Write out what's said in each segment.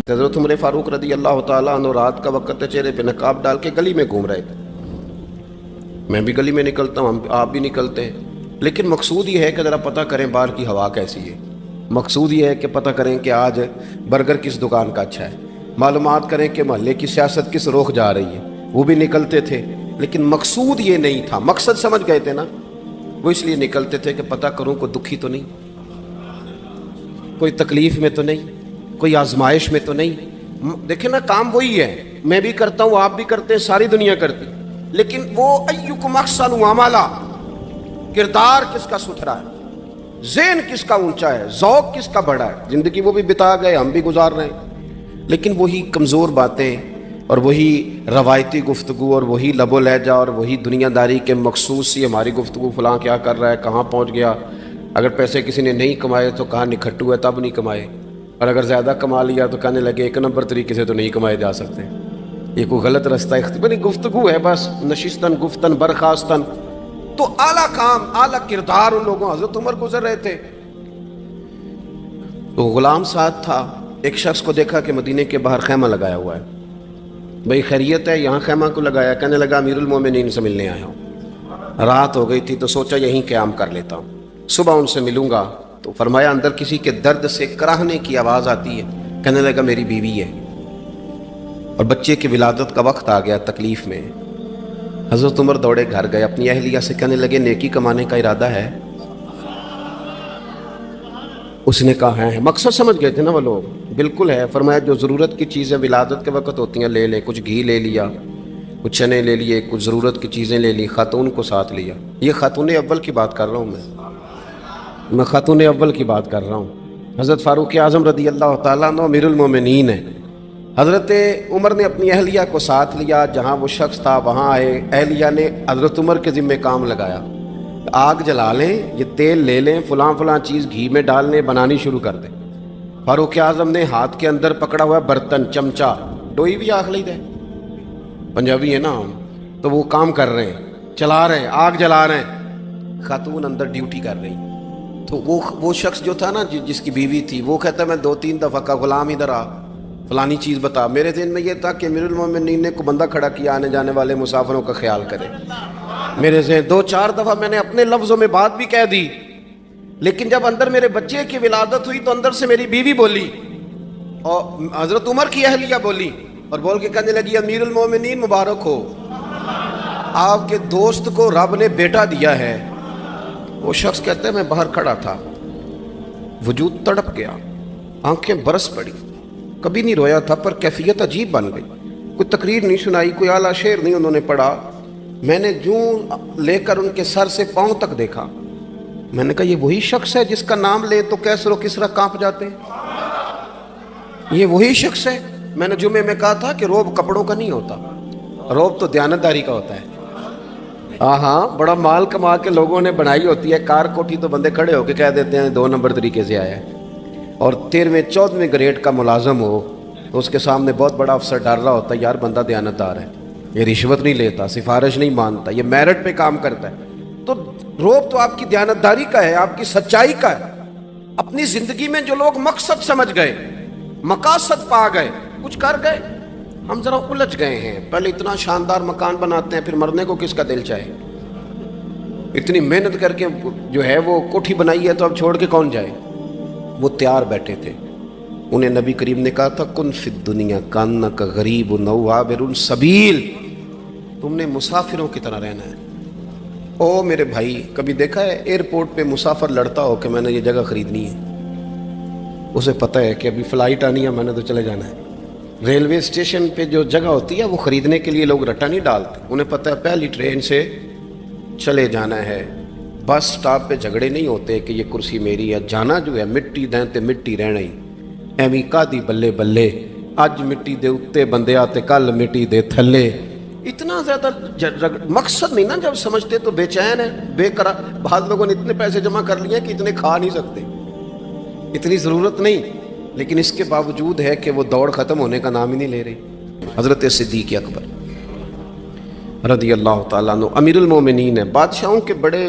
حضرت عمر فاروق رضی اللہ تعالیٰ عنہ رات کا وقت چہرے پہ نقاب ڈال کے گلی میں گھوم رہے تھے. میں بھی گلی میں نکلتا ہوں, آپ بھی نکلتے ہیں, لیکن مقصود یہ ہے کہ ذرا پتہ کریں باہر کی ہوا کیسی ہے. مقصود یہ ہے کہ پتہ کریں کہ آج برگر کس دکان کا اچھا ہے, معلومات کریں کہ محلے کی سیاست کس رخ جا رہی ہے. وہ بھی نکلتے تھے, لیکن مقصود یہ نہیں تھا. مقصد سمجھ گئے تھے نا, وہ اس لیے نکلتے تھے کہ پتہ کروں کوئی دکھی تو نہیں, کوئی تکلیف میں تو نہیں, کوئی آزمائش میں تو نہیں. دیکھیں نا, کام وہی ہے, میں بھی کرتا ہوں, آپ بھی کرتے ہیں, ساری دنیا کرتی, لیکن وہ ایکم احسن عملا, کردار کس کا ستھرا ہے, ذہن کس کا اونچا ہے, ذوق کس کا بڑا ہے. زندگی وہ بھی بتا گئے, ہم بھی گزار رہے ہیں, لیکن وہی کمزور باتیں اور وہی روایتی گفتگو اور وہی لب و لہجہ اور وہی دنیا داری کے مخصوص سی ہماری گفتگو, فلاں کیا کر رہا ہے, کہاں پہنچ گیا, اگر پیسے کسی نے نہیں کمائے تو کہاں نکھٹو ہے تب نہیں کمائے, اور اگر زیادہ کما لیا تو کہنے لگے ایک نمبر طریقے سے تو نہیں کمائے جا سکتے. یہ کوئی غلط رستہ اختیار گفتگو ہے, بس نشستن گفتن برخاستن. تو اعلیٰ کام, اعلیٰ کردار ان لوگوں. حضرت عمر گزر رہے تھے تو غلام ساتھ تھا. ایک شخص کو دیکھا کہ مدینے کے باہر خیمہ لگایا ہوا ہے. بھئی خیریت ہے, یہاں خیمہ کو لگایا؟ کہنے لگا امیر المومنین سے ملنے آیا ہوں, رات ہو گئی تھی تو سوچا یہیں قیام کر لیتا ہوں, صبح ان سے ملوں گا. تو فرمایا اندر کسی کے درد سے کراہنے کی آواز آتی ہے. کہنے لگا میری بیوی ہے اور بچے کی ولادت کا وقت آ گیا, تکلیف میں. حضرت عمر دوڑے گھر گئے, اپنی اہلیہ سے کہنے لگے نیکی کمانے کا ارادہ ہے؟ اس نے کہا ہے. مقصد سمجھ گئے تھے نا وہ لوگ, بالکل ہے. فرمایا جو ضرورت کی چیزیں ولادت کے وقت ہوتی ہیں لے لیں. کچھ گھی لے لیا, کچھ چنے لے لیے, کچھ ضرورت کی چیزیں لے لی, خاتون کو ساتھ لیا. یہ خاتون اول کی بات کر رہا ہوں میں خاتون اول کی بات کر رہا ہوں. حضرت فاروق اعظم رضی اللہ تعالیٰ عنہ امیر المومنین ہیں. حضرت عمر نے اپنی اہلیہ کو ساتھ لیا, جہاں وہ شخص تھا وہاں آئے. اہلیہ نے حضرت عمر کے ذمہ کام لگایا, آگ جلا لیں, یہ تیل لے لیں, فلاں فلاں چیز گھی میں ڈال لیں, بنانی شروع کر دیں. فاروق اعظم نے ہاتھ کے اندر پکڑا ہوا برتن, چمچہ, ڈوئی بھی آخ لی دے, پنجابی ہے نا ہم, تو وہ کام کر رہے ہیں, چلا رہے ہیں, آگ جلا رہے ہیں. خاتون اندر ڈیوٹی کر رہی. تو وہ شخص جو تھا نا, جس کی بیوی تھی, وہ کہتا ہے میں 2-3 دفعہ کا غلام ادھر آ, فلانی چیز بتا. میرے ذہن میں یہ تھا کہ امیر المومنین نے کو بندہ کھڑا کیا آنے جانے والے مسافروں کا خیال کرے. میرے ذہن 2-4 دفعہ میں نے اپنے لفظوں میں بات بھی کہہ دی, لیکن جب اندر میرے بچے کی ولادت ہوئی تو اندر سے میری بیوی بولی اور حضرت عمر کی اہلیہ بولی, اور بول کے کہنے لگی امیر المومنین مبارک ہو, آپ کے دوست کو رب نے بیٹا دیا ہے. وہ شخص کہتا ہے میں باہر کھڑا تھا, وجود تڑپ گیا, آنکھیں برس پڑی, کبھی نہیں رویا تھا پر کیفیت عجیب بن گئی. کوئی تقریر نہیں سنائی, کوئی اعلیٰ شعر نہیں انہوں نے پڑھا. میں نے جوں لے کر ان کے سر سے پاؤں تک دیکھا. میں نے کہا یہ وہی شخص ہے جس کا نام لے تو کیسر و کسرا کانپ جاتے ہیں, یہ وہی شخص ہے. میں نے جمعے میں کہا تھا کہ روب کپڑوں کا نہیں ہوتا, روب تو دیانتداری کا ہوتا ہے. ہاں, بڑا مال کما کے لوگوں نے بنائی ہوتی ہے, کار کوٹھی تو بندے کھڑے ہو کے کہہ دیتے ہیں 2 نمبر طریقے سے آیا ہے. اور 13ویں-14ویں گریڈ کا ملازم ہو تو اس کے سامنے بہت بڑا افسر ڈر رہا ہوتا ہے, یار بندہ دیانتدار ہے, یہ رشوت نہیں لیتا, سفارش نہیں مانتا, یہ میرٹ پہ کام کرتا ہے. تو روب تو آپ کی دیانتداری کا ہے, آپ کی سچائی کا ہے. اپنی زندگی میں جو لوگ مقصد سمجھ گئے, مقاصد پا گئے, کچھ کر گئے, ہم ذرا الجھ گئے ہیں. پہلے اتنا شاندار مکان بناتے ہیں, پھر مرنے کو کس کا دل چاہے. اتنی محنت کر کے جو ہے وہ کوٹھی بنائی ہے تو اب چھوڑ کے کون جائے. وہ تیار بیٹھے تھے, انہیں نبی کریم نے کہا تھا کن فی الدنیا کانک غریب نو عابر السبیل, تم نے مسافروں کی طرح رہنا ہے. او میرے بھائی, کبھی دیکھا ہے ایئرپورٹ پہ مسافر لڑتا ہو کہ میں نے یہ جگہ خریدنی ہے؟ اسے پتہ ہے کہ ابھی فلائٹ آنی ہے, میں نے تو چلے جانا ہے. ریلوے اسٹیشن پہ جو جگہ ہوتی ہے وہ خریدنے کے لیے لوگ رٹا نہیں ڈالتے, انہیں پتہ ہے پہلی ٹرین سے چلے جانا ہے. بس سٹاپ پہ جھگڑے نہیں ہوتے کہ یہ کرسی میری ہے, جانا جو ہے مٹی دیں تے مٹی رہنا ہی. ایویں کادی بلے بلے, اج مٹی دے اتے بندے آتے کل مٹی دے تھلے. اتنا زیادہ مقصد نہیں نا جب سمجھتے تو بے چین ہے, بے قرار. بعض لوگوں نے اتنے پیسے جمع کر لیے کہ اتنے کھا نہیں سکتے, اتنی ضرورت نہیں, لیکن اس کے باوجود ہے کہ وہ دوڑ ختم ہونے کا نام ہی نہیں لے رہی. حضرت صدیق اکبر رضی اللہ تعالیٰ عنہ امیر المومنین ہے. بادشاہوں کے بڑے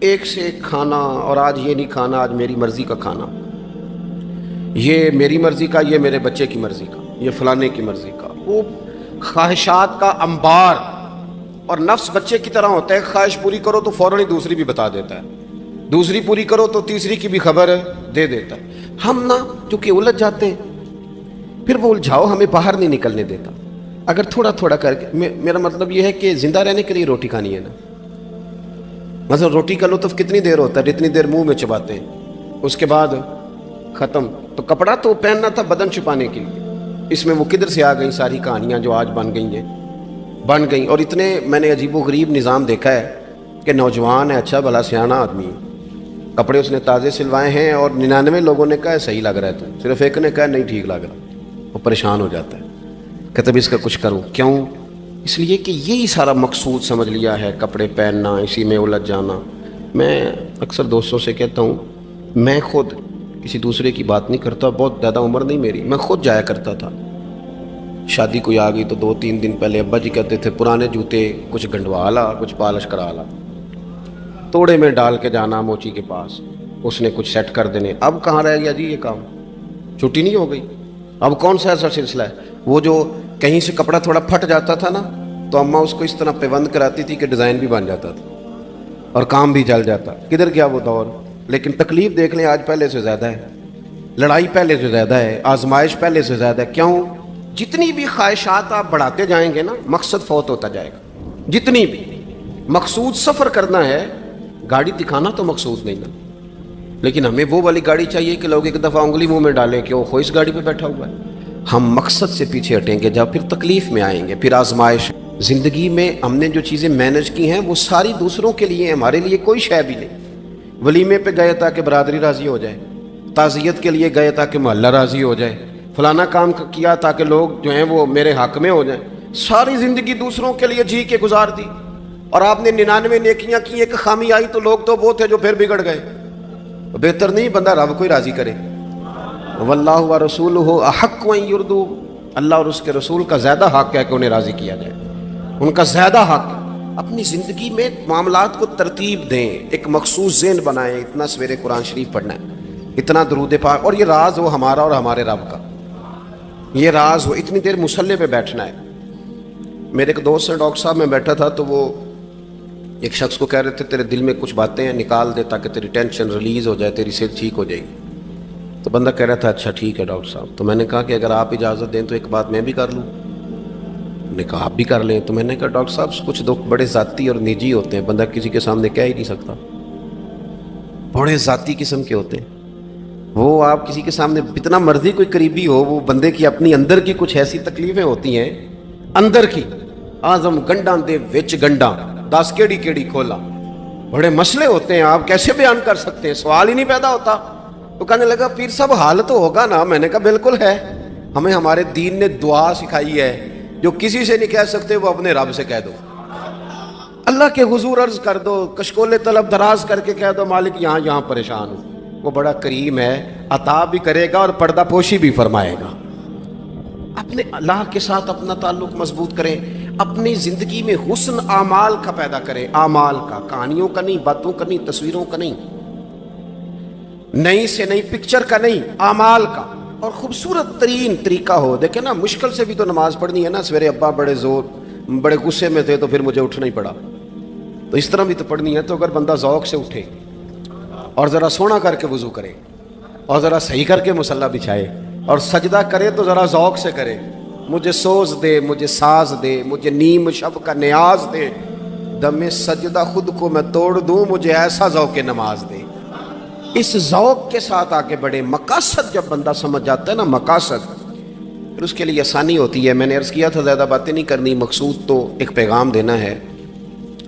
ایک سے ایک کھانا، اور آج یہ نہیں کھانا، آج میری مرضی کا کھانا، یہ میری مرضی کا، یہ میرے بچے کی مرضی کا، یہ فلانے کی مرضی کا، وہ خواہشات کا انبار. اور نفس بچے کی طرح ہوتا ہے، خواہش پوری کرو تو فوراً ہی دوسری بھی بتا دیتا ہے، دوسری پوری کرو تو تیسری کی بھی خبر دے دیتا ہے. ہم نا چونکہ الجھ جاتے ہیں، پھر وہ الجھاؤ ہمیں باہر نہیں نکلنے دیتا. اگر تھوڑا تھوڑا کر کے، میرا مطلب یہ ہے کہ زندہ رہنے کے لیے روٹی کھانی ہے نا. مثلا روٹی کا لطف کتنی دیر ہوتا ہے؟ جتنی دیر منہ میں چباتے ہیں، اس کے بعد ختم. تو کپڑا تو پہننا تھا بدن چھپانے کے لیے، اس میں وہ کدھر سے آ گئی ساری کہانیاں جو آج بن گئیں. اور اتنے میں نے عجیب و غریب نظام دیکھا ہے کہ نوجوان ہے، اچھا بھلا سیاںا آدمی ہے، کپڑے اس نے تازے سلوائے ہیں، اور 99 لوگوں نے کہا ہے صحیح لگ رہا ہے، تو صرف ایک نے کہا نہیں ٹھیک لگ رہا. وہ پریشان ہو جاتا ہے، کہتا بھی اس کا کچھ کروں. کیوں؟ اس لیے کہ یہی سارا مقصود سمجھ لیا ہے، کپڑے پہننا، اسی میں الجھ جانا. میں اکثر دوستوں سے کہتا ہوں، میں خود کسی دوسرے کی بات نہیں کرتا، بہت زیادہ عمر نہیں میری، میں خود جایا کرتا تھا. شادی کوئی آ گئی تو 2-3 دن پہلے ابا جی کہتے تھے پرانے جوتے کچھ گنڈوا لا، کچھ پالش کرا لا، توڑے میں ڈال کے جانا موچی کے پاس، اس نے کچھ سیٹ کر دینے. اب کہاں رہ گیا جی یہ کام؟ چھٹی نہیں ہو گئی. اب کون سا ایسا سلسلہ ہے؟ وہ جو کہیں سے کپڑا تھوڑا پھٹ جاتا تھا نا، تو اماں اس کو اس طرح پیوند کراتی تھی کہ ڈیزائن بھی بن جاتا تھا اور کام بھی چل جاتا. کدھر گیا وہ دور؟ لیکن تکلیف دیکھ لیں آج پہلے سے زیادہ ہے، لڑائی پہلے سے زیادہ ہے، آزمائش پہلے سے زیادہ ہے. کیوں؟ جتنی بھی خواہشات آپ بڑھاتے جائیں گے نا، مقصد فوت ہوتا جائے گا. جتنی بھی مقصود سفر کرنا ہے، گاڑی دکھانا تو مقصود نہیں نا. لیکن ہمیں وہ والی گاڑی چاہیے کہ لوگ ایک دفعہ انگلی منہ میں ڈالیں کہ وہ خود اس گاڑی پہ بیٹھا ہوا ہے. ہم مقصد سے پیچھے ہٹیں گے جب پھر تکلیف میں آئیں گے، پھر آزمائش. زندگی میں ہم نے جو چیزیں مینج کی ہیں وہ ساری دوسروں کے لیے ہیں، ہمارے لیے کوئی شے بھی نہیں. ولیمے پہ گئے تاکہ برادری راضی ہو جائے، تعزیت کے لیے گئے تاکہ محلہ راضی ہو جائے، فلانا کام کیا تاکہ لوگ جو ہیں وہ میرے حق میں ہو جائیں. ساری زندگی دوسروں کے لیے جی کے گزار دی، اور آپ نے 99 نیکیاں کی، ایک خامی آئی تو لوگ تو وہ تھے جو پھر بگڑ گئے. بہتر نہیں بندہ رب کو ہی راضی کرے. واللہ ورسولہ احق ان یرضوا، اللہ اور اس کے رسول کا زیادہ حق ہے کہ انہیں راضی کیا جائے، ان کا زیادہ حق. اپنی زندگی میں معاملات کو ترتیب دیں، ایک مخصوص ذہن بنائیں. اتنا سویرے قرآن شریف پڑھنا ہے، اتنا درود پاک، اور یہ راز ہو ہمارا اور ہمارے رب کا، یہ راز ہو. اتنی دیر مصلی پہ بیٹھنا ہے. میرے ایک دوست سے ڈاکٹر صاحب میں بیٹھا تھا، تو وہ ایک شخص کو کہہ رہے تھے تیرے دل میں کچھ باتیں ہیں نکال دے تاکہ تیری ٹینشن ریلیز ہو جائے، تیری صحت ٹھیک ہو جائے گی. تو بندہ کہہ رہا تھا اچھا ٹھیک ہے ڈاکٹر صاحب. تو میں نے کہا کہ اگر آپ اجازت دیں تو ایک بات میں بھی کر لوں. نے کہا آپ بھی کر لیں. تو میں نے کہا ڈاکٹر صاحب کچھ دکھ بڑے ذاتی اور نجی ہوتے ہیں، بندہ کسی کے سامنے کہہ ہی نہیں سکتا، بڑے ذاتی قسم کے ہوتے ہیں. وہ آپ کسی کے سامنے اتنا مرضی کوئی قریبی ہو، وہ بندے کی اپنی اندر کی کچھ ایسی تکلیفیں ہوتی ہیں اندر کی. آزم گنڈاں دے وچ گنڈاں 10 کیڑی کھولا، بڑے مسئلے ہوتے ہیں، آپ کیسے بیان کر سکتے ہیں؟ سوال ہی نہیں پیدا ہوتا. تو کہنے لگا پیر صاحب حال تو ہوگا نا. میں نے کہا بالکل ہے. ہمیں ہمارے دین نے دعا سکھائی ہے، جو کسی سے نہیں کہہ سکتے وہ اپنے رب سے کہہ دو. اللہ کے حضور عرض کر دو، کشکول طلب دراز کر کے کہہ دو مالک یہاں پریشان ہوں. وہ بڑا کریم ہے، عطا بھی کرے گا اور پردہ پوشی بھی فرمائے گا. اپنے اللہ کے ساتھ اپنا تعلق مضبوط کریں. اپنی زندگی میں حسن اعمال کا پیدا کریں، اعمال کا، کہانیوں کا نہیں، باتوں کا نہیں، تصویروں کا نہیں، نئی سے نئی پکچر کا نہیں، اعمال کا. اور خوبصورت ترین طریقہ ہو. دیکھیں نا، مشکل سے بھی تو نماز پڑھنی ہے نا. سویرے ابا بڑے غصے میں تھے تو پھر مجھے اٹھنا ہی پڑا، تو اس طرح بھی تو پڑھنی ہے. تو اگر بندہ ذوق سے اٹھے اور ذرا سونا کر کے وضو کرے اور ذرا صحیح کر کے مصلی بچھائے اور سجدہ کرے تو ذرا ذوق سے کرے. مجھے سوز دے، مجھے ساز دے، مجھے نیم شب کا نیاز دے، دم سجدہ خود کو میں توڑ دوں، مجھے ایسا ذوق نماز دے. اس ذوق کے ساتھ آگے بڑھے. مقاصد جب بندہ سمجھ جاتا ہے نا، مقاصد، پھر اس کے لیے آسانی ہوتی ہے. میں نے عرض کیا تھا زیادہ باتیں نہیں کرنی، مقصود تو ایک پیغام دینا ہے.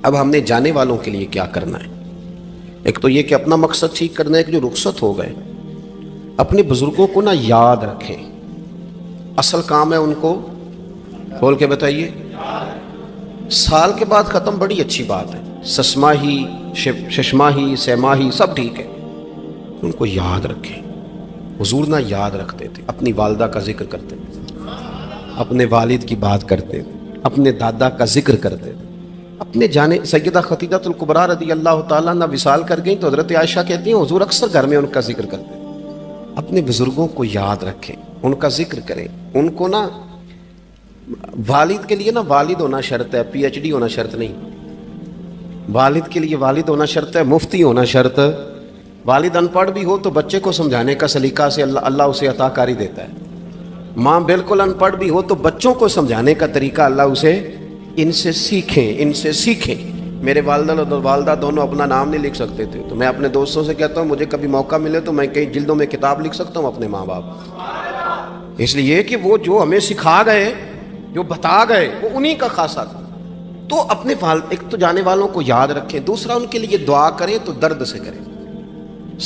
اب ہم نے جانے والوں کے لیے کیا کرنا ہے؟ ایک تو یہ کہ اپنا مقصد ٹھیک کرنا ہے کہ جو رخصت ہو گئے، اپنے بزرگوں کو نا یاد رکھیں. اصل کام ہے ان کو کھول کے بتائیے. سال کے بعد ختم، بڑی اچھی بات ہے، سسماہی ششماہی سیماہی سب ٹھیک ہے، ان کو یاد رکھیں. حضور نہ یاد رکھتے تھے، اپنی والدہ کا ذکر کرتے تھے، اپنے والد کی بات کرتے تھے، اپنے دادا کا ذکر کرتے تھے، اپنے جانے سیدہ خدیجہ الکبریٰ رضی اللہ تعالیٰ عنہ وصال کر گئیں تو حضرت عائشہ کہتی ہیں حضور اکثر گھر میں ان کا ذکر کرتے ہیں۔ اپنے بزرگوں کو یاد رکھیں، ان کا ذکر کریں، ان کو نا والد کے لیے نا والد ہونا شرط ہے، پی ایچ ڈی ہونا شرط نہیں۔ والد کے لیے والد ہونا شرط ہے، مفتی ہونا شرط۔ والد ان پڑھ بھی ہو تو بچے کو سمجھانے کا سلیقہ سے اللہ اسے عطا کاری دیتا ہے۔ ماں بالکل ان پڑھ بھی ہو تو بچوں کو سمجھانے کا طریقہ اللہ اسے ان سے سیکھیں۔ میرے والدہ اور والدہ دونوں اپنا نام نہیں لکھ سکتے تھے، تو میں اپنے دوستوں سے کہتا ہوں مجھے کبھی موقع ملے تو میں کئی جلدوں میں کتاب لکھ سکتا ہوں اپنے ماں باپ، اس لیے کہ وہ جو ہمیں سکھا گئے، جو بتا گئے، وہ انہی کا خاصہ تھا۔ تو اپنے ایک تو جانے والوں کو یاد رکھیں، دوسرا ان کے لیے دعا کریں تو درد سے کریں،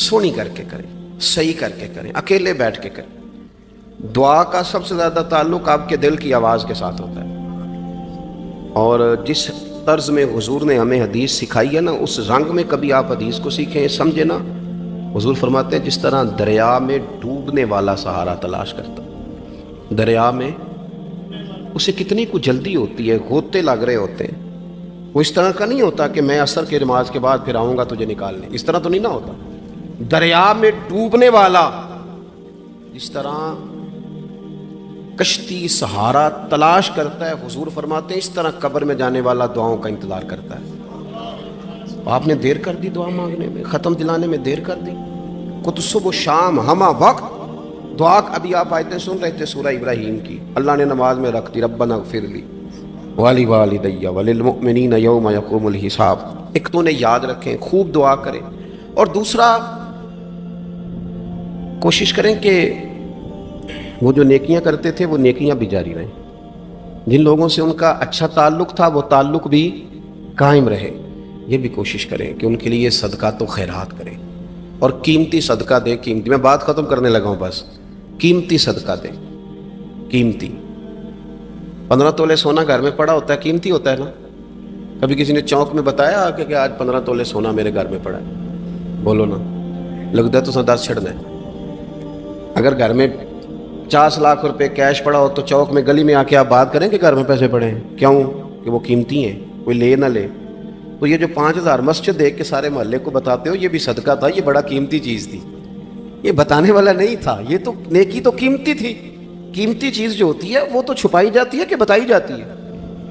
سونی کر کے کریں، صحیح کر کے کریں، اکیلے بیٹھ کے کریں۔ دعا کا سب سے زیادہ تعلق آپ کے دل کی آواز کے ساتھ ہوتا ہے، اور جس طرز میں حضور نے ہمیں حدیث سکھائی ہے نا، اس رنگ میں کبھی آپ حدیث کو سیکھیں، سمجھیں نا۔ حضور فرماتے ہیں جس طرح دریا میں ڈوبنے والا سہارا تلاش کرتا، دریا میں اسے کتنی کو جلدی ہوتی ہے، غوطے لگ رہے ہوتے ہیں، وہ اس طرح کا نہیں ہوتا کہ میں عصر کی نماز کے بعد پھر آؤں گا تجھے نکالنے، اس طرح تو نہیں نہ ہوتا۔ دریا میں ڈوبنے والا جس طرح کشتی سہارا تلاش کرتا ہے، حضور فرماتے ہیں اس طرح قبر میں جانے والا دعاؤں کا انتظار کرتا ہے۔ آپ نے دیر کر دی دعا مانگنے میں، ختم دلانے میں دیر کر دی، کچھ صبح و شام ہمہ وقت دعا۔ ابھی آپ آیتیں سن رہے تھے سورہ ابراہیم کی، اللہ نے نماز میں رکھ دی، ربنا اغفر لی ولوالدی وللمؤمنین یوم یقوم الحساب۔ ایک تو انہیں یاد رکھیں، خوب دعا کریں، اور دوسرا کوشش کریں کہ وہ جو نیکیاں کرتے تھے وہ نیکیاں بھی جاری رہیں، جن لوگوں سے ان کا اچھا تعلق تھا وہ تعلق بھی قائم رہے۔ یہ بھی کوشش کریں کہ ان کے لیے صدقات و خیرات کریں، اور قیمتی صدقہ دیں۔ قیمتی، میں بات ختم کرنے لگا ہوں، بس قیمتی صدقہ دیں، قیمتی۔ 15 تولے سونا گھر میں پڑا ہوتا ہے، قیمتی ہوتا ہے نا۔ کبھی کسی نے چوک میں بتایا کہ آج 15 تولے سونا میرے گھر میں پڑا ہے؟ بولو نا، لگتا ہے تو 10 چھڑنا ہے۔ اگر گھر میں 50 لاکھ روپے کیش پڑا ہو تو چوک میں گلی میں آ کے آپ بات کریں کہ گھر میں پیسے پڑے ہیں، کیوں کہ وہ قیمتی ہیں، کوئی لے نہ لے۔ تو یہ جو 5000 مسجد دیکھ کے سارے محلے کو بتاتے ہو یہ بھی صدقہ تھا، یہ بڑا قیمتی چیز تھی، یہ بتانے والا نہیں تھا، یہ تو نیکی تو قیمتی تھی۔ قیمتی چیز جو ہوتی ہے وہ تو چھپائی جاتی ہے کہ بتائی جاتی ہے۔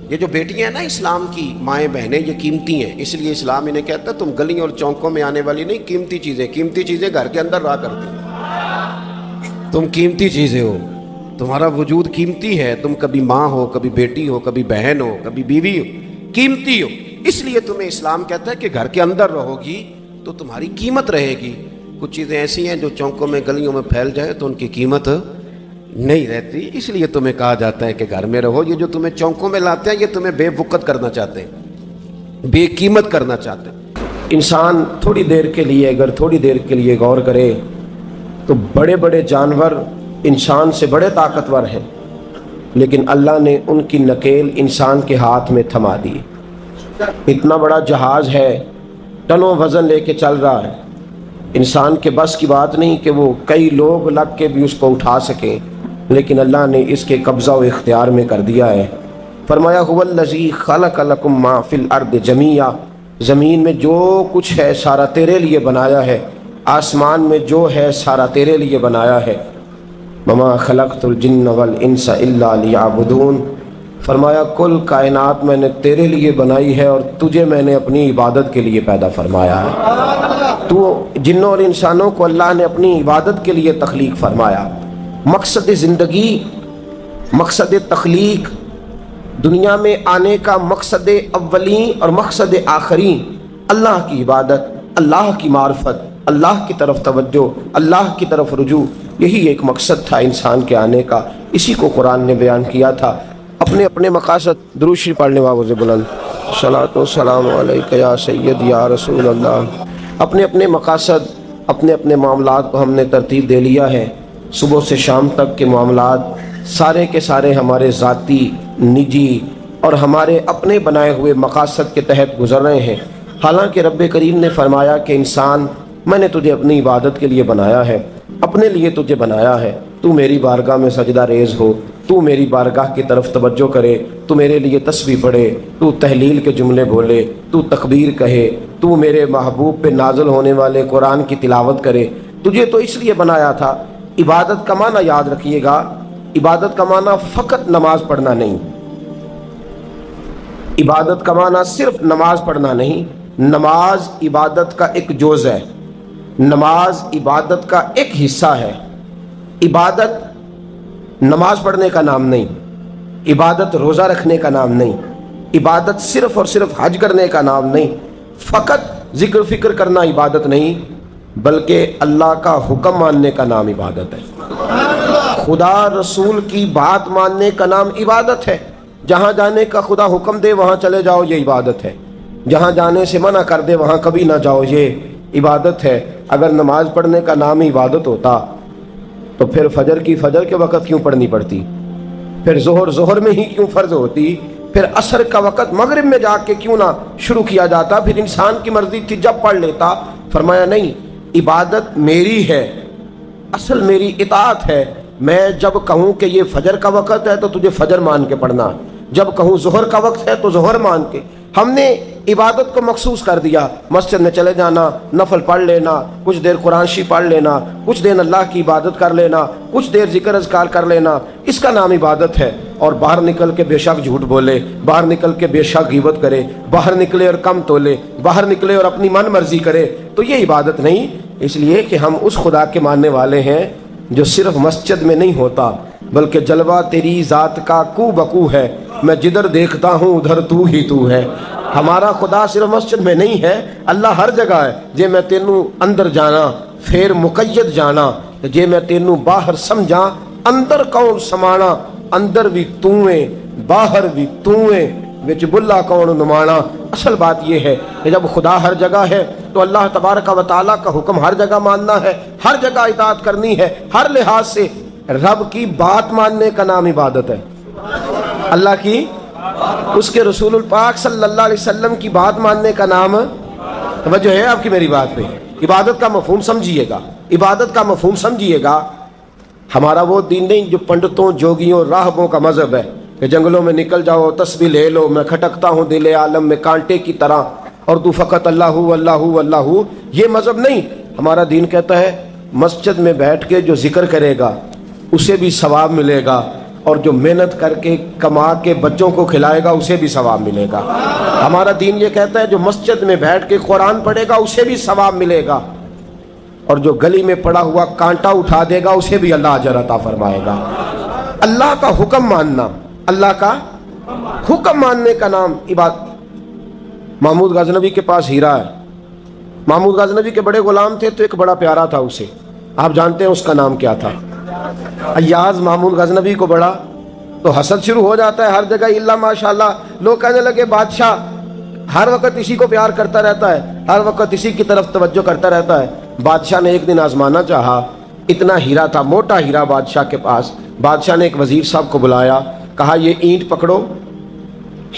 یہ جو بیٹیاں ہیں نا اسلام کی، مائیں بہنیں، یہ قیمتی ہیں، اس لیے اسلام انہیں کہتا ہے تم گلیوں اور چوکوں میں آنے والی نہیں، قیمتی چیزیں گھر کے اندر رہا کرتی ہیں۔ تم قیمتی چیزیں ہو، تمہارا وجود قیمتی ہے، تم کبھی ماں ہو، کبھی بیٹی ہو، کبھی بہن ہو، کبھی بیوی ہو، قیمتی ہو۔ اس لیے تمہیں اسلام کہتا ہے کہ گھر کے اندر رہو گی تو تمہاری قیمت رہے گی۔ کچھ چیزیں ایسی ہیں جو چوکوں میں گلیوں میں پھیل جائیں تو ان کی قیمت نہیں رہتی، اس لیے تمہیں کہا جاتا ہے کہ گھر میں رہو۔ یہ جو تمہیں چوکوں میں لاتے ہیں یہ تمہیں بے وقت کرنا چاہتے ہیں، بے قیمت کرنا چاہتے ہیں۔ انسان تھوڑی دیر کے لیے غور کرے تو بڑے بڑے جانور انسان سے بڑے طاقتور ہیں، لیکن اللہ نے ان کی نکیل انسان کے ہاتھ میں تھما دی۔ اتنا بڑا جہاز ہے، ٹنوں وزن لے کے چل رہا ہے، انسان کے بس کی بات نہیں کہ وہ کئی لوگ لگ کے بھی اس کو اٹھا سکیں، لیکن اللہ نے اس کے قبضہ و اختیار میں کر دیا ہے۔ فرمایا هو الذی خلق لکم ما فی الارض جمیعا، زمین میں جو کچھ ہے سارا تیرے لیے بنایا ہے، آسمان میں جو ہے سارا تیرے لیے بنایا ہے۔ وما خلقت الجن والانس الا لیعبدون، فرمایا کل کائنات میں نے تیرے لیے بنائی ہے اور تجھے میں نے اپنی عبادت کے لیے پیدا فرمایا ہے۔ تو جنوں اور انسانوں کو اللہ نے اپنی عبادت کے لیے تخلیق فرمایا۔ مقصد زندگی، مقصد تخلیق، دنیا میں آنے کا مقصد اولین اور مقصد آخرین اللہ کی عبادت، اللہ کی معرفت، اللہ کی طرف توجہ، اللہ کی طرف رجوع، یہی ایک مقصد تھا انسان کے آنے کا۔ اسی کو قرآن نے بیان کیا تھا۔ اپنے اپنے مقاصد، درود شریف پڑھنے والوں سے بلند صلاۃ و سلام علیک یا سید یا رسول اللہ۔ اپنے اپنے مقاصد، اپنے اپنے معاملات کو ہم نے ترتیب دے لیا ہے۔ صبح سے شام تک کے معاملات سارے کے سارے ہمارے ذاتی، نجی اور ہمارے اپنے بنائے ہوئے مقاصد کے تحت گزر رہے ہیں، حالانکہ رب کریم نے فرمایا کہ انسان میں نے تجھے اپنی عبادت کے لیے بنایا ہے، اپنے لیے تجھے بنایا ہے، تو میری بارگاہ میں سجدہ ریز ہو، تو میری بارگاہ کی طرف توجہ کرے، تو میرے لیے تسبیح پڑھے، تو تحلیل کے جملے بولے، تو تکبیر کہے، تو میرے محبوب پہ نازل ہونے والے قرآن کی تلاوت کرے۔ تجھے تو اس لیے بنایا تھا۔ عبادت کا معنی یاد رکھیے گا، عبادت کا معنی فقط نماز پڑھنا نہیں، عبادت کا معنی صرف نماز پڑھنا نہیں، نماز عبادت کا ایک جز ہے، نماز عبادت کا ایک حصہ ہے۔ عبادت نماز پڑھنے کا نام نہیں، عبادت روزہ رکھنے کا نام نہیں، عبادت صرف اور صرف حج کرنے کا نام نہیں، فقط ذکر فکر کرنا عبادت نہیں، بلکہ اللہ کا حکم ماننے کا نام عبادت ہے۔ خدا رسول کی بات ماننے کا نام عبادت ہے۔ جہاں جانے کا خدا حکم دے وہاں چلے جاؤ، یہ عبادت ہے۔ جہاں جانے سے منع کر دے وہاں کبھی نہ جاؤ، یہ عبادت ہے۔ اگر نماز پڑھنے کا نام ہی عبادت ہوتا تو پھر فجر کی فجر کے وقت کیوں پڑھنی پڑتی، پھر ظہر میں ہی کیوں فرض ہوتی، پھر عصر کا وقت مغرب میں جا کے کیوں نہ شروع کیا جاتا، پھر انسان کی مرضی تھی جب پڑھ لیتا۔ فرمایا نہیں، عبادت میری ہے، اصل میری اطاعت ہے۔ میں جب کہوں کہ یہ فجر کا وقت ہے تو تجھے فجر مان کے پڑھنا، جب کہوں ظہر کا وقت ہے تو ظہر مان کے۔ ہم نے عبادت کو مخصوص کر دیا، مسجد میں چلے جانا، نفل پڑھ لینا، کچھ دیر قرآن شریف پڑھ لینا، کچھ دیر اللہ کی عبادت کر لینا، کچھ دیر ذکر اذکار کر لینا، اس کا نام عبادت ہے۔ اور باہر نکل کے بے شک جھوٹ بولے، باہر نکل کے بے شک غیبت کرے، باہر نکلے اور کم تولے، باہر نکلے اور اپنی من مرضی کرے، تو یہ عبادت نہیں۔ اس لیے کہ ہم اس خدا کے ماننے والے ہیں جو صرف مسجد میں نہیں ہوتا، بلکہ جلوہ تیری ذات کا کو بکو ہے، میں جدھر دیکھتا ہوں ادھر تو ہی تو ہے۔ ہمارا خدا صرف مسجد میں نہیں ہے، اللہ ہر جگہ ہے۔ جے میں تینوں اندر جانا پھر مقید جانا، جے میں تینوں باہر سمجھا اندر کون سمانا، اندر بھی تویں باہر بھی تویں وچ بلا کون نمانا۔ اصل بات یہ ہے کہ جب خدا ہر جگہ ہے تو اللہ تبارک و تعالیٰ کا حکم ہر جگہ ماننا ہے، ہر جگہ اطاعت کرنی ہے، ہر لحاظ سے۔ رب کی بات ماننے کا نام عبادت ہے، اللہ کی، اس کے رسول الپاک صلی اللہ علیہ وسلم کی بات ماننے کا نام، توجہ ہے آپ کی میری بات پہ؟ عبادت کا مفہوم سمجھیے گا، عبادت کا مفہوم سمجھیے گا۔ ہمارا وہ دین نہیں جو پنڈتوں جوگیوں راہبوں کا مذہب ہے کہ جنگلوں میں نکل جاؤ تسبیح لے لو، میں کھٹکتا ہوں دل عالم میں کانٹے کی طرح اور تو فقط اللہ اللہ اللہ۔ یہ مذہب نہیں۔ ہمارا دین کہتا ہے مسجد میں بیٹھ کے جو ذکر کرے گا اسے بھی ثواب ملے گا، اور جو محنت کر کے کما کے بچوں کو کھلائے گا اسے بھی ثواب ملے گا۔ ہمارا دین یہ کہتا ہے جو مسجد میں بیٹھ کے قرآن پڑھے گا اسے بھی ثواب ملے گا، اور جو گلی میں پڑا ہوا کانٹا اٹھا دے گا اسے بھی اللہ اجر عطا فرمائے گا۔ اللہ کا حکم ماننا، اللہ کا حکم ماننے کا نام عبادت۔ محمود غزنوی کے پاس ہیرا ہے، محمود غزنوی کے بڑے غلام تھے تو ایک بڑا پیارا تھا اسے، آپ جانتے ہیں اس کا نام کیا تھا؟ ایاز محمود غزنوی کو بڑا تو حسد شروع ہو جاتا ہے ہر جگہ، اللہ ماشاءاللہ۔ لوگ کہنے لگے بادشاہ ہر وقت اسی کو پیار کرتا رہتا ہے، ہر وقت اسی کی طرف توجہ کرتا رہتا ہے۔ بادشاہ نے ایک دن آزمانا چاہا، اتنا ہیرا تھا، موٹا ہیرا بادشاہ کے پاس۔ بادشاہ نے ایک وزیر صاحب کو بلایا، کہا یہ اینٹ پکڑو،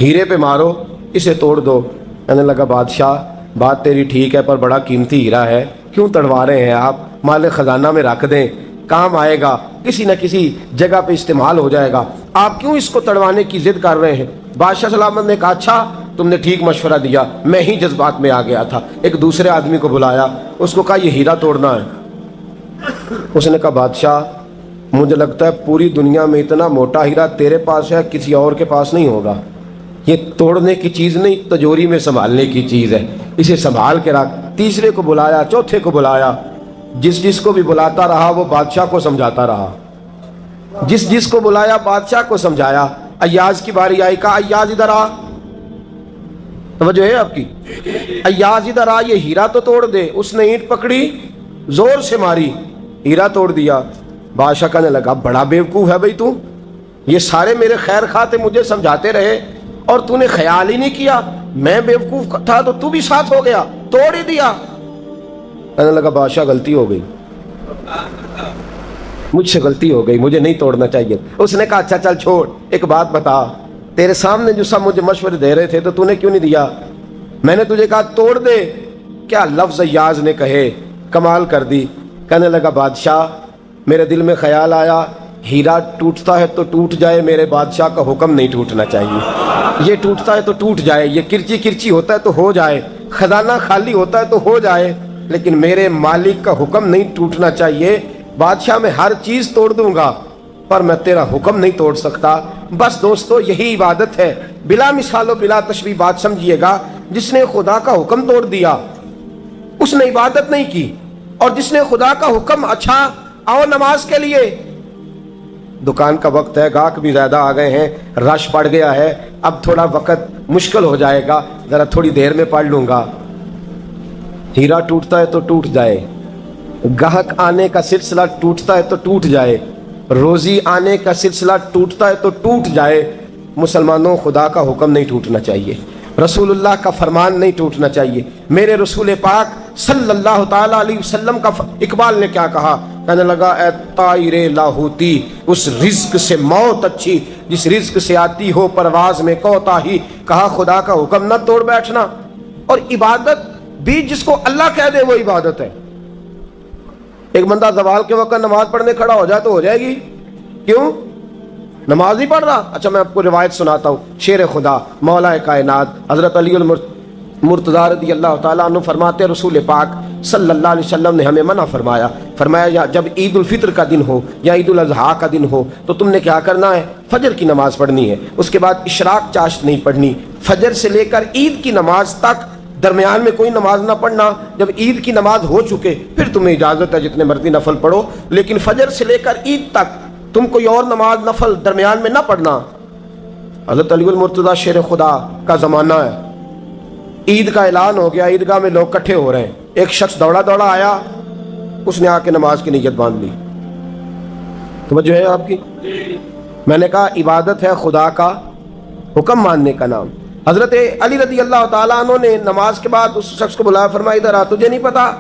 ہیرے پہ مارو، اسے توڑ دو۔ کہنے لگا بادشاہ بات تیری ٹھیک ہے پر بڑا قیمتی ہیرا ہے، کیوں تڑوا رہے ہیں آپ؟ مال خزانہ میں رکھ دیں، کام آئے گا، کسی نہ کسی جگہ پہ استعمال ہو جائے گا، آپ کیوں اس کو تڑوانے کی ضد کر رہے ہیں؟ بادشاہ سلامت نے کہا اچھا تم نے ٹھیک مشورہ دیا، میں ہی جذبات میں آ گیا تھا۔ ایک دوسرے آدمی کو بلایا، اس کو کہا یہ ہیرا توڑنا ہے۔ اس نے کہا بادشاہ مجھے لگتا ہے پوری دنیا میں اتنا موٹا ہیرا تیرے پاس ہے، کسی اور کے پاس نہیں ہوگا، یہ توڑنے کی چیز نہیں تجوری میں سنبھالنے کی چیز ہے، اسے سنبھال کے رکھ۔ تیسرے کو بلایا، چوتھے کو بلایا، جس کو بھی بلاتا رہا وہ بادشاہ کو سمجھاتا رہا، جس کو بلایا بادشاہ کو سمجھایا۔ ایاز کی باری آئی، کہا ایاز ادھر آ، توجہ ہے آپ کی؟ ایاز ادھر آ، یہ ہیرا تو توڑ دے۔ اس نے اینٹ پکڑی، زور سے ماری، ہیرا توڑ دیا۔ بادشاہ کہنے لگا بڑا بیوقوف ہے بھائی تو، یہ سارے میرے خیر خواہ تھے مجھے سمجھاتے رہے اور تو نے خیال ہی نہیں کیا، میں بیوقوف تھا تو تو بھی ساتھ ہو گیا، توڑ ہی دیا۔ کہنے لگا بادشاہ غلطی ہو گئی، مجھ سے غلطی ہو گئی، مجھے نہیں توڑنا چاہیے۔ اس نے کہا اچھا چل چھوڑ، ایک بات بتا، تیرے سامنے جو سب مجھے مشورے دے رہے تھے تو نے کیوں نہیں دیا؟ میں نے تجھے کہا توڑ دے، کیا لفظ ایاز نے کہے، کمال کر دی۔ کہنے لگا بادشاہ میرے دل میں خیال آیا ہیرا ٹوٹتا ہے تو ٹوٹ جائے، میرے بادشاہ کا حکم نہیں ٹوٹنا چاہیے۔ یہ ٹوٹتا ہے تو ٹوٹ جائے، یہ کرچی کرچی ہوتا ہے تو ہو جائے، خزانہ خالی ہوتا ہے تو ہو جائے، لیکن میرے مالک کا حکم نہیں ٹوٹنا چاہیے۔ بادشاہ میں ہر چیز توڑ دوں گا پر میں تیرا حکم نہیں توڑ سکتا۔ بس دوستو یہی عبادت ہے، بلا مثال و بلا تشبیہ بات سمجھیے گا۔ جس نے خدا کا حکم توڑ دیا اس نے عبادت نہیں کی، اور جس نے خدا کا حکم اچھا آؤ نماز کے لیے، دکان کا وقت ہے، گاہک بھی زیادہ آ گئے ہیں، رش پڑ گیا ہے، اب تھوڑا وقت مشکل ہو جائے گا، ذرا تھوڑی دیر میں پڑھ لوں گا۔ ہیرا ٹوٹتا ہے تو ٹوٹ جائے، گاہک آنے کا سلسلہ ٹوٹتا ہے تو ٹوٹ جائے، روزی آنے کا سلسلہ ٹوٹتا ہے تو ٹوٹ جائے، مسلمانوں خدا کا حکم نہیں ٹوٹنا چاہیے، رسول اللہ کا فرمان نہیں ٹوٹنا چاہیے۔ میرے رسول پاک صلی اللہ تعالیٰ علیہ وسلم کا اقبال نے کیا کہا، کہنے لگا اے طائر لاہوتی، اس رزق سے موت اچھی جس رزق سے آتی ہو پرواز میں کوتاہی۔ کہا خدا کا حکم نہ توڑ بیٹھنا، اور عبادت بھی جس کو اللہ کہہ دے وہ عبادت ہے۔ ایک بندہ زوال کے وقت نماز پڑھنے کھڑا ہو جائے تو ہو جائے گی، کیوں؟ نماز نہیں پڑھ رہا۔ اچھا میں آپ کو روایت سناتا ہوں، شیر خدا مولا کائنات حضرت علی المرتضی رضی اللہ تعالیٰ عنہ فرماتے ہیں رسول پاک صلی اللہ علیہ وسلم نے ہمیں منع فرمایا جب عید الفطر کا دن ہو یا عید الاضحیٰ کا دن ہو تو تم نے کیا کرنا ہے، فجر کی نماز پڑھنی ہے، اس کے بعد اشراق چاشت نہیں پڑھنی، فجر سے لے کر عید کی نماز تک درمیان میں کوئی نماز نہ پڑھنا۔ جب عید کی نماز ہو چکے پھر تمہیں اجازت ہے جتنے مرضی نفل پڑھو، لیکن فجر سے لے کر عید تک تم کوئی اور نماز نفل درمیان میں نہ پڑھنا۔ حضرت علی المرتضی شیر خدا کا زمانہ ہے، عید کا اعلان ہو گیا، عیدگاہ میں لوگ کٹھے ہو رہے ہیں، ایک شخص دوڑا آیا، اس نے آ کے نماز کی نیت باندھ لی۔ توجہ ہے آپ کی؟ میں نے کہا عبادت ہے خدا کا حکم ماننے کا نام۔ حضرت علی رضی اللہ تعالیٰ عنہ نے نماز کے بعد اس شخص کو بلایا، فرمایا ادھر آ، تجھے نہیں پتا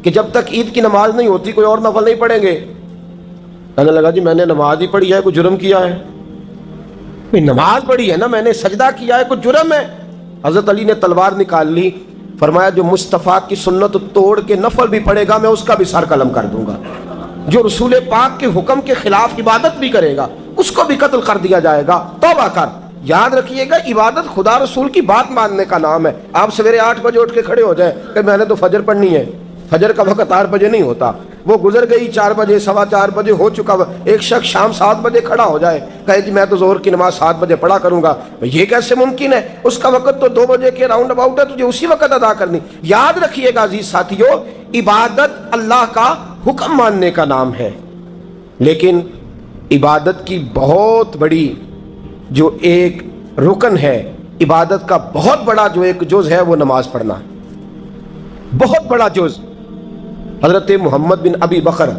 کہ جب تک عید کی نماز نہیں ہوتی کوئی اور نفل نہیں پڑھیں گے؟ کہنے لگا جی میں نے نماز ہی پڑھی ہے، کوئی جرم کیا ہے؟ نماز پڑھی ہے نا، میں نے سجدہ کیا ہے، کوئی جرم ہے؟ حضرت علی نے تلوار نکال لی، فرمایا جو مصطفیٰ کی سنت توڑ کے نفل بھی پڑھے گا میں اس کا بھی سر قلم کر دوں گا، جو رسول پاک کے حکم کے خلاف عبادت بھی کرے گا اس کو بھی قتل کر دیا جائے گا۔ توبہ کر۔ یاد رکھیے گا عبادت خدا رسول کی بات ماننے کا نام ہے۔ آپ سویرے 8 بجے اٹھ کے کھڑے ہو جائیں کہ میں نے تو فجر پڑھنی ہے، فجر کا وقت 8 بجے نہیں ہوتا، وہ گزر گئی 4 بجے، 4:15 بجے ہو چکا۔ ایک شخص شام 7 بجے کھڑا ہو جائے کہے جی میں تو ظہر کی نماز 7 بجے پڑھا کروں گا، یہ کیسے ممکن ہے؟ اس کا وقت تو 2 بجے کے راؤنڈ اباؤٹ ہے، تجھے اسی وقت ادا کرنی۔ یاد رکھیے گا عزیز ساتھیو، عبادت اللہ کا حکم ماننے کا نام ہے، لیکن عبادت کی بہت بڑی جو ایک رکن ہے، عبادت کا بہت بڑا جو ایک جز ہے وہ نماز پڑھنا، بہت بڑا جز۔ حضرت محمد بن ابی بکر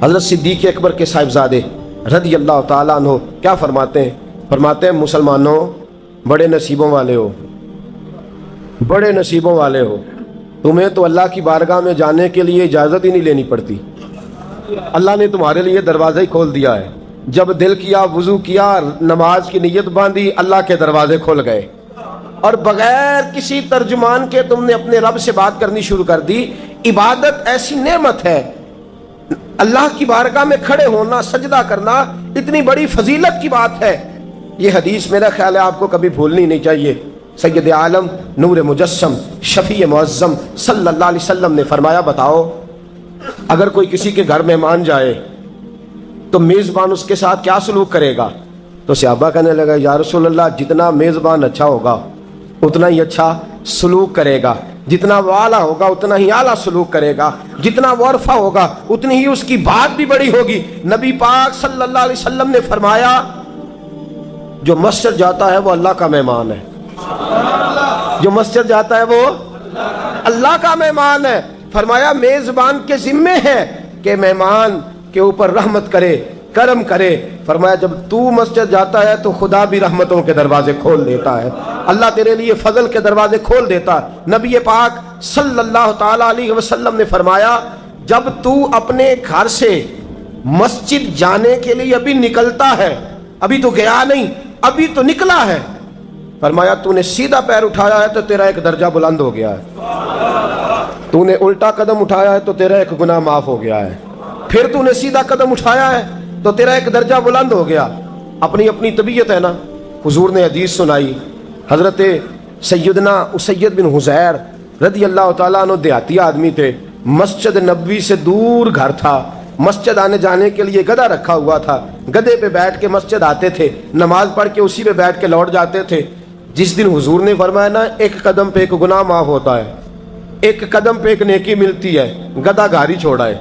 حضرت صدیق اکبر کے صاحبزادے رضی اللہ تعالیٰ عنہ کیا فرماتے ہیں مسلمانوں بڑے نصیبوں والے ہو، بڑے نصیبوں والے ہو، تمہیں تو اللہ کی بارگاہ میں جانے کے لیے اجازت ہی نہیں لینی پڑتی، اللہ نے تمہارے لیے دروازہ ہی کھول دیا ہے۔ جب دل کیا، وضو کیا، نماز کی نیت باندھی، اللہ کے دروازے کھل گئے، اور بغیر کسی ترجمان کے تم نے اپنے رب سے بات کرنی شروع کر دی۔ عبادت ایسی نعمت ہے، اللہ کی بارگاہ میں کھڑے ہونا، سجدہ کرنا اتنی بڑی فضیلت کی بات ہے۔ یہ حدیث میرا خیال ہے آپ کو کبھی بھولنی نہیں چاہیے۔ سید عالم نور مجسم شفیع معظم صلی اللہ علیہ وسلم نے فرمایا بتاؤ اگر کوئی کسی کے گھر مہمان جائے تو میزبان اس کے ساتھ کیا سلوک کرے گا؟ تو صحابہ کہنے لگا یا رسول اللہ جتنا میزبان اچھا ہوگا اتنا ہی اچھا سلوک کرے گا، جتنا وہ اعلیٰ ہوگا اتنا ہی اعلیٰ سلوک کرے گا، جتنا وہ عرفہ ہوگا اتنی ہی اس کی بات بھی بڑی ہوگی۔ نبی پاک صلی اللہ علیہ وسلم نے فرمایا جو مسجد جاتا ہے وہ اللہ کا مہمان ہے، جو مسجد جاتا ہے وہ اللہ کا مہمان ہے۔ فرمایا میزبان کے ذمے ہے کہ مہمان کے اوپر رحمت کرے، کرم کرے۔ فرمایا جب تو مسجد جاتا ہے تو خدا بھی رحمتوں کے دروازے کھول دیتا ہے، اللہ تیرے لیے فضل کے دروازے کھول دیتا ہے۔ نبی پاک صلی اللہ تعالی علیہ وسلم نے فرمایا جب تو اپنے گھر سے مسجد جانے کے لیے ابھی نکلتا ہے، ابھی تو گیا نہیں، ابھی تو نکلا ہے، فرمایا تو نے سیدھا پیر اٹھایا ہے تو تیرا ایک درجہ بلند ہو گیا ہے، تو نے الٹا قدم اٹھایا ہے تو تیرا ایک گناہ معاف ہو گیا ہے، پھر تو نے سیدھا قدم اٹھایا ہے تو تیرا ایک درجہ بلند ہو گیا. اپنی اپنی طبیعت ہے نا. حضور نے حدیث سنائی. حضرت سیدنا اسید بن حذیر رضی اللہ تعالیٰ عنہ دیہاتی آدمی تھے. مسجد نبوی سے دور گھر تھا. مسجد آنے جانے کے لیے گدھا رکھا ہوا تھا. گدھے پہ بیٹھ کے مسجد آتے تھے, نماز پڑھ کے اسی پہ بیٹھ کے لوٹ جاتے تھے. جس دن حضور نے فرمایا نا ایک قدم پہ ایک گناہ معاف ہوتا ہے, ایک قدم پہ ایک نیکی ملتی ہے, گدھا گھر ہی چھوڑا ہے.